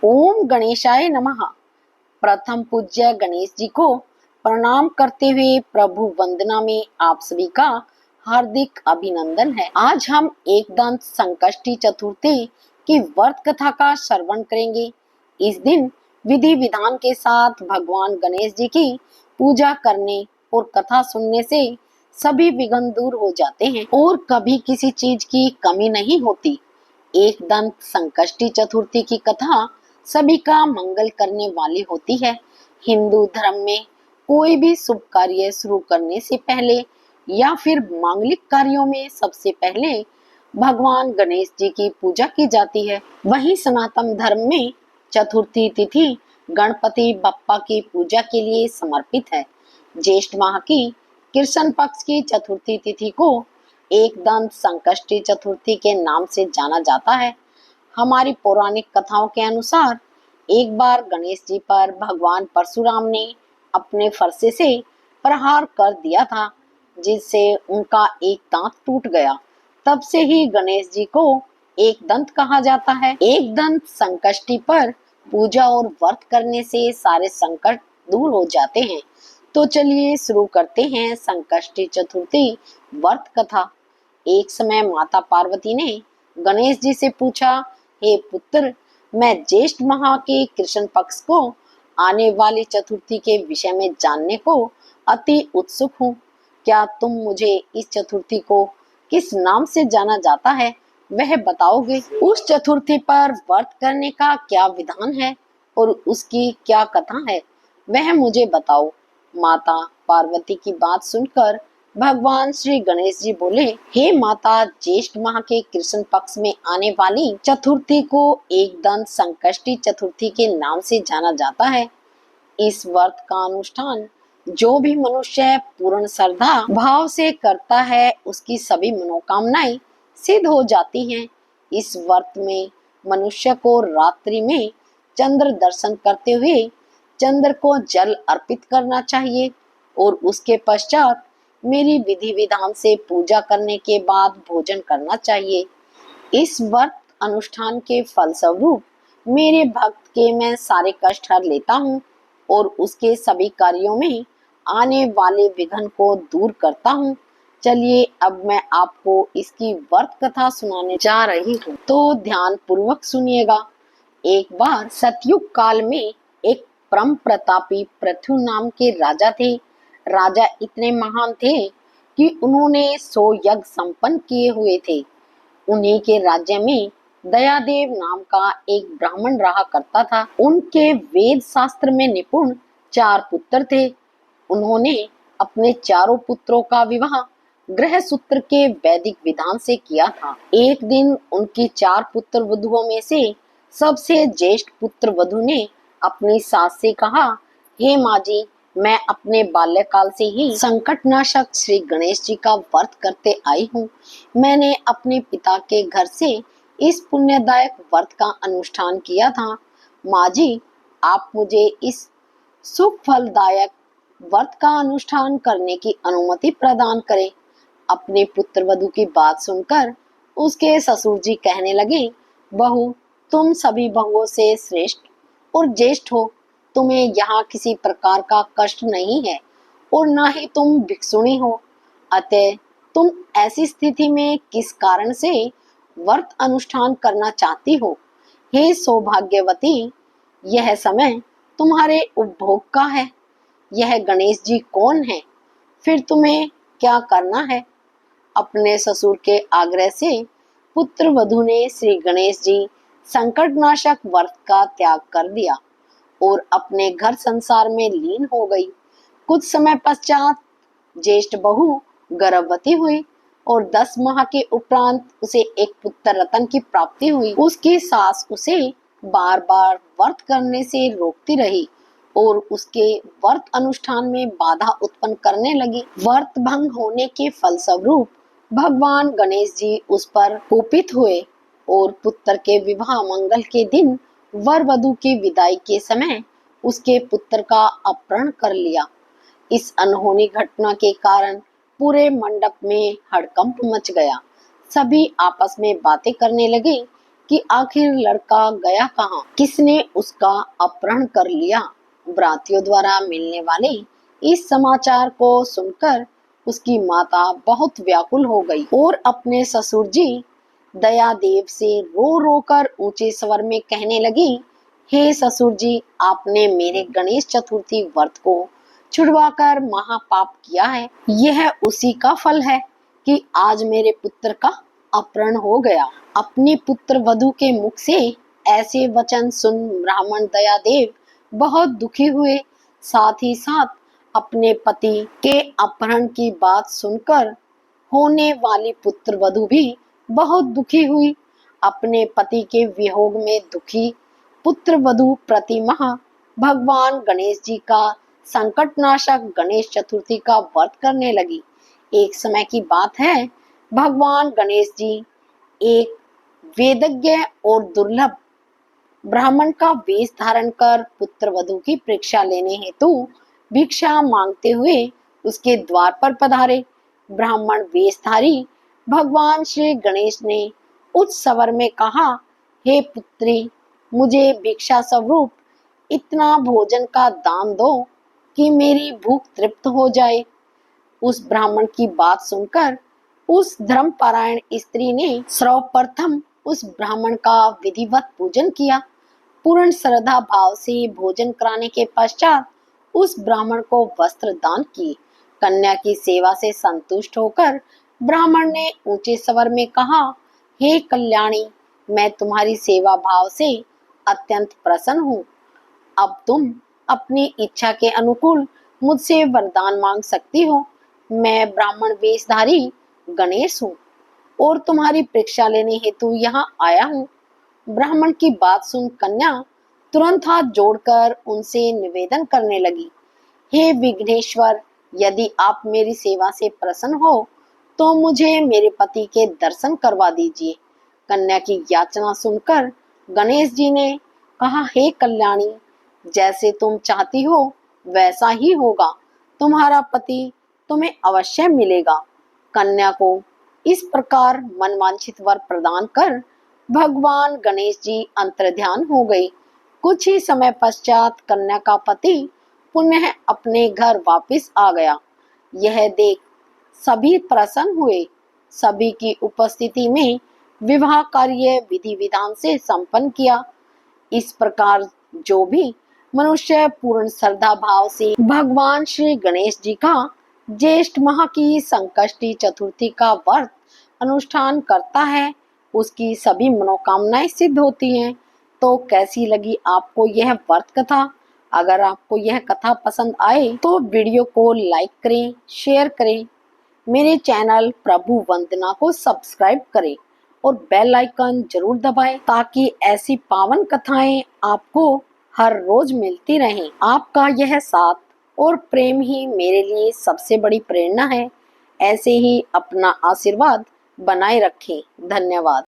ओम गणेशाय नमः। प्रथम पूज्य गणेश जी को प्रणाम करते हुए प्रभु वंदना में आप सभी का हार्दिक अभिनंदन है। आज हम एकदंत संकष्टी चतुर्थी की व्रत कथा का श्रवण करेंगे। इस दिन विधि विधान के साथ भगवान गणेश जी की पूजा करने और कथा सुनने से सभी विघ्न दूर हो जाते हैं और कभी किसी चीज की कमी नहीं होती। एकदंत संकष्टी चतुर्थी की कथा सभी का मंगल करने वाली होती है। हिंदू धर्म में कोई भी शुभ कार्य शुरू करने से पहले या फिर मांगलिक कार्यों में सबसे पहले भगवान गणेश जी की पूजा की जाती है। वहीं सनातन धर्म में चतुर्थी तिथि गणपति बप्पा की पूजा के लिए समर्पित है। ज्येष्ठ माह की कृष्ण पक्ष की चतुर्थी तिथि को एकदंत संकष्टी चतुर्थी के नाम से जाना जाता है। हमारी पौराणिक कथाओं के अनुसार एक बार गणेश जी पर भगवान परशुराम ने अपने फरसे से प्रहार कर दिया था, जिससे उनका एक दांत टूट गया। तब से ही गणेश जी को एक दंत कहा जाता है। एक दंत संकष्टी पर पूजा और व्रत करने से सारे संकट दूर हो जाते हैं। तो चलिए शुरू करते हैं संकष्टी चतुर्थी व्रत कथा। एक समय माता पार्वती ने गणेश जी से पूछा, हे पुत्र, मैं ज्येष्ठ माह के कृष्ण पक्ष को आने वाली चतुर्थी के विषय में जानने को अति उत्सुक हूँ। क्या तुम मुझे इस चतुर्थी को किस नाम से जाना जाता है वह बताओगे? उस चतुर्थी पर व्रत करने का क्या विधान है और उसकी क्या कथा है, वह मुझे बताओ। माता पार्वती की बात सुनकर भगवान श्री गणेश जी बोले, हे माता, ज्येष्ठ माह के कृष्ण पक्ष में आने वाली चतुर्थी को एकदंत संकष्टी चतुर्थी के नाम से जाना जाता है। इस व्रत का अनुष्ठान जो भी मनुष्य पूर्ण श्रद्धा भाव से करता है, उसकी सभी मनोकामनाएं सिद्ध हो जाती हैं। इस व्रत में मनुष्य को रात्रि में चंद्र दर्शन करते हुए चंद्र को जल अर्पित करना चाहिए और उसके पश्चात मेरी विधि विधान से पूजा करने के बाद भोजन करना चाहिए। इस व्रत अनुष्ठान के फलस्वरूप मेरे भक्त के मैं सारे कष्ट हर लेता हूँ और उसके सभी कार्यों में आने वाले विघ्न को दूर करता हूँ। चलिए अब मैं आपको इसकी व्रत कथा सुनाने जा रही हूँ, तो ध्यान पूर्वक सुनिएगा। एक बार सतयुग काल में एक परम प्रतापी पृथु नाम के राजा थे। राजा इतने महान थे कि उन्होंने 100 यज्ञ संपन्न किए हुए थे। उन्हीं के राज्य में दयादेव नाम का एक ब्राह्मण रहा करता था। उनके वेद शास्त्र में निपुण 4 पुत्र थे। उन्होंने अपने चारों पुत्रों का विवाह गृह सूत्र के वैदिक विधान से किया था। एक दिन उनकी 4 पुत्र वधुओं में से सबसे ज्येष्ठ पुत्र वधु ने अपनी सास से कहा, हे माँ जी, मैं अपने बाल्यकाल से ही संकटनाशक श्री गणेश जी का व्रत करते आई हूँ। मैंने अपने पिता के घर से इस पुण्यदायक व्रत का अनुष्ठान किया था। माँ जी, आप मुझे इस सुख फलदायक व्रत का अनुष्ठान करने की अनुमति प्रदान करें। अपने पुत्र वधु की बात सुनकर उसके ससुर जी कहने लगे, बहू, तुम सभी बहुओं से श्रेष्ठ और ज्येष्ठ हो। तुम्हें यहाँ किसी प्रकार का कष्ट नहीं है और न ही तुम भिक्षुणी हो। अतः तुम ऐसी स्थिति में किस कारण से व्रत अनुष्ठान करना चाहती हो? हे सौभाग्यवती, यह समय तुम्हारे उपभोग का है। यह गणेश जी कौन है? फिर तुम्हें क्या करना है? अपने ससुर के आग्रह से पुत्र वधु ने श्री गणेश जी संकटनाशक व्रत का त्याग कर दिया और अपने घर संसार में लीन हो गई। कुछ समय पश्चात ज्येष्ठ बहू गर्भवती हुई और 10 माह के उपरांत उसे एक पुत्र रतन की प्राप्ति हुई। उसकी सास उसे बार बार व्रत करने से रोकती रही और उसके व्रत अनुष्ठान में बाधा उत्पन्न करने लगी। व्रत भंग होने के फलस्वरूप भगवान गणेश जी उस पर कोपित हुए और पुत्र के विवाह मंगल के दिन वर वधु की विदाई के समय उसके पुत्र का अपहरण कर लिया। इस अनहोनी घटना के कारण पूरे मंडप में हड़कंप मच गया। सभी आपस में बातें करने लगे कि आखिर लड़का गया कहाँ, किसने उसका अपहरण कर लिया। व्रातियों द्वारा मिलने वाले इस समाचार को सुनकर उसकी माता बहुत व्याकुल हो गई और अपने ससुर जी दयादेव से रो रो कर ऊंचे स्वर में कहने लगी, हे ससुर जी, आपने मेरे गणेश चतुर्थी व्रत को छुड़वाकर महापाप किया है। यह उसी का फल है कि आज मेरे पुत्र का अपहरण हो गया। अपनी पुत्र वधू के मुख से ऐसे वचन सुन ब्राह्मण दयादेव बहुत दुखी हुए। साथ ही साथ अपने पति के अपहरण की बात सुनकर होने वाली पुत्र वधू भी बहुत दुखी हुई। अपने पति के वियोग में दुखी पुत्र वधू प्रतिमाह भगवान गणेश जी का संकटनाशक गणेश चतुर्थी का व्रत करने लगी। एक समय की बात है, भगवान गणेश जी एक वेदज्ञ और दुर्लभ ब्राह्मण का वेश धारण कर पुत्र वधू की परीक्षा लेने हेतु भिक्षा मांगते हुए उसके द्वार पर पधारे। ब्राह्मण वेशधारी भगवान श्री गणेश ने उच्च स्वर में कहा, हे पुत्री, मुझे भिक्षा स्वरूप इतना भोजन का दान दो कि मेरी भूख तृप्त हो जाए। उस ब्राह्मण की बात सुनकर उस धर्मपरायण स्त्री ने सर्वप्रथम उस ब्राह्मण का विधिवत पूजन किया। पूर्ण श्रद्धा भाव से भोजन कराने के पश्चात उस ब्राह्मण को वस्त्र दान किए। कन्या की सेवा से संतुष्ट होकर ब्राह्मण ने ऊंचे स्वर में कहा, हे कल्याणी, मैं तुम्हारी सेवा भाव से अत्यंत प्रसन्न हूँ। अब तुम अपनी इच्छा के अनुकूल मुझसे वरदान मांग सकती हो। मैं ब्राह्मण वेशधारी गणेश हूँ और तुम्हारी परीक्षा लेने हेतु यहाँ आया हूँ। ब्राह्मण की बात सुन कन्या तुरंत हाथ जोड़कर उनसे निवेदन करने लगी, हे विघ्नेश्वर, यदि आप मेरी सेवा से प्रसन्न हो तो मुझे मेरे पति के दर्शन करवा दीजिए। कन्या की याचना सुनकर गणेश जी ने कहा, हे कल्याणी, जैसे तुम चाहती हो वैसा ही होगा। तुम्हारा पति तुम्हें अवश्य मिलेगा। कन्या को इस प्रकार मनवांछित वर प्रदान कर भगवान गणेश जी अंतर्ध्यान हो गए। कुछ ही समय पश्चात कन्या का पति पुनः अपने घर वापस आ गया। यह देख सभी प्रसन्न हुए। सभी की उपस्थिति में विवाह कार्य विधि विधान से संपन्न किया। इस प्रकार जो भी मनुष्य पूर्ण श्रद्धा भाव से भगवान श्री गणेश जी का ज्येष्ठ माह की संकष्टी चतुर्थी का व्रत अनुष्ठान करता है, उसकी सभी मनोकामनाएं सिद्ध होती हैं। तो कैसी लगी आपको यह व्रत कथा? अगर आपको यह कथा पसंद आए तो वीडियो को लाइक करें, शेयर करें, मेरे चैनल प्रभु वंदना को सब्सक्राइब करें और बेल आइकन जरूर दबाएं ताकि ऐसी पावन कथाएं आपको हर रोज मिलती रहें। आपका यह साथ और प्रेम ही मेरे लिए सबसे बड़ी प्रेरणा है। ऐसे ही अपना आशीर्वाद बनाए रखें। धन्यवाद।